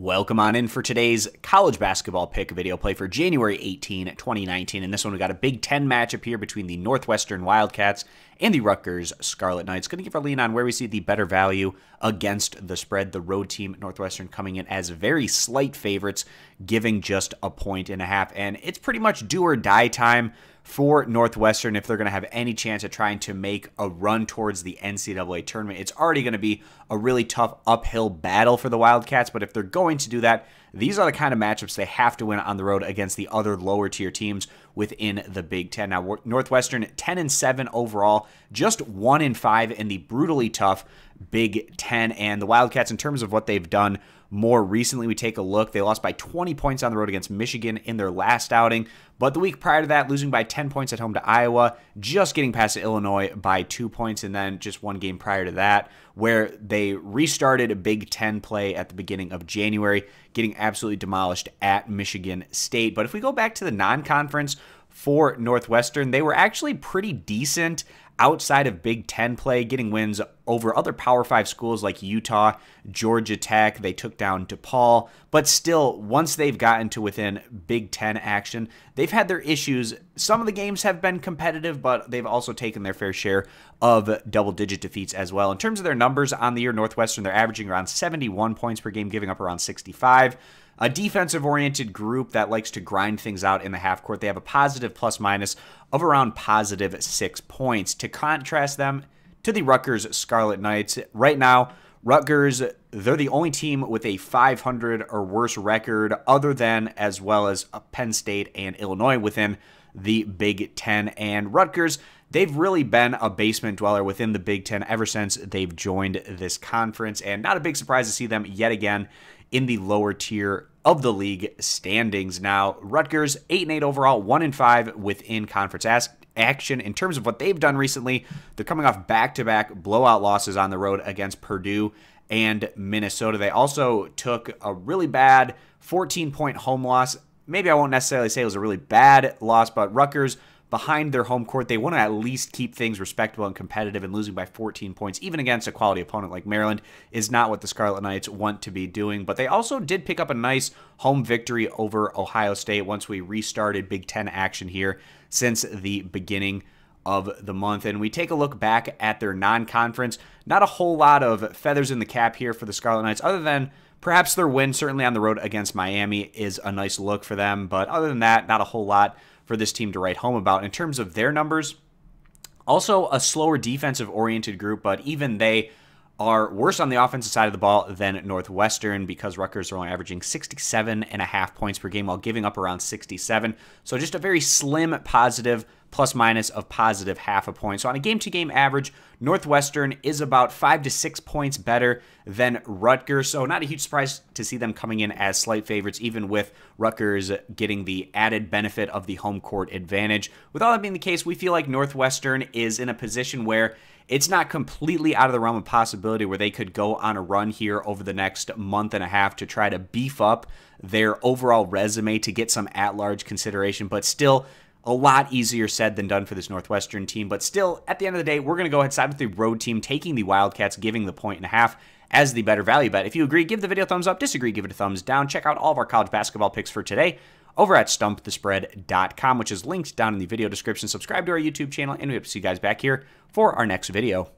Welcome on in for today's college basketball pick video play for January 18, 2019. In this one, we got a Big Ten matchup here between the Northwestern Wildcats and the Rutgers Scarlet Knights. Going to give a lean on where we see the better value against the spread. The road team, Northwestern, coming in as very slight favorites, giving just a 1.5. And it's pretty much do or die time for Northwestern if they're going to have any chance at trying to make a run towards the NCAA tournament. It's already going to be a really tough uphill battle for the Wildcats, but if they're going to do that, these are the kind of matchups they have to win on the road against the other lower tier teams within the Big Ten. Now, Northwestern 10-7 overall, just 1-5 in the brutally tough Big Ten, and the Wildcats, in terms of what they've done more recently, we take a look. They lost by 20 points on the road against Michigan in their last outing, but the week prior to that, losing by 10 points at home to Iowa, just getting past Illinois by 2 points, and then just one game prior to that, where they restarted a Big Ten play at the beginning of January, getting absolutely demolished at Michigan State. But if we go back to the non-conference for Northwestern, they were actually pretty decent outside of Big Ten play, getting wins over other Power 5 schools like Utah, Georgia Tech. They took down DePaul, but still, once they've gotten to within Big Ten action, they've had their issues. Some of the games have been competitive, but they've also taken their fair share of double-digit defeats as well. In terms of their numbers on the year, Northwestern, they're averaging around 71 points per game, giving up around 65. A defensive-oriented group that likes to grind things out in the half court. They have a positive plus-minus of around positive 6 points. To contrast them to the Rutgers Scarlet Knights, right now, Rutgers, they're the only team with a 500 or worse record, other than as well as Penn State and Illinois within the Big Ten. And Rutgers, they've really been a basement dweller within the Big Ten ever since they've joined this conference, and not a big surprise to see them yet again in the lower tier of the league standings. Now, Rutgers 8-8 overall, 1-5 within conference action. In terms of what they've done recently, they're coming off back-to-back blowout losses on the road against Purdue and Minnesota. They also took a really bad 14-point home loss. Maybe I won't necessarily say it was a really bad loss, but Rutgers, behind their home court, they want to at least keep things respectable and competitive, and losing by 14 points, even against a quality opponent like Maryland, is not what the Scarlet Knights want to be doing. But they also did pick up a nice home victory over Ohio State once we restarted Big Ten action here since the beginning of the month. And we take a look back at their non-conference. Not a whole lot of feathers in the cap here for the Scarlet Knights, other than perhaps their win, certainly on the road against Miami, is a nice look for them. But other than that, not a whole lot for this team to write home about. In terms of their numbers, also a slower defensive-oriented group, but even they are worse on the offensive side of the ball than Northwestern, because Rutgers are only averaging 67.5 points per game while giving up around 67. So just a very slim positive plus-minus of positive half a point. So on a game-to-game average, Northwestern is about 5 to 6 points better than Rutgers. So not a huge surprise to see them coming in as slight favorites, even with Rutgers getting the added benefit of the home court advantage. With all that being the case, we feel like Northwestern is in a position where it's not completely out of the realm of possibility where they could go on a run here over the next month and a half to try to beef up their overall resume to get some at-large consideration, but still a lot easier said than done for this Northwestern team. But still, at the end of the day, we're going to go ahead side with the road team, taking the Wildcats, giving the 1.5 as the better value bet. If you agree, give the video a thumbs up. Disagree, give it a thumbs down. Check out all of our college basketball picks for today over at stumpthespread.com, which is linked down in the video description. Subscribe to our YouTube channel, and we hope to see you guys back here for our next video.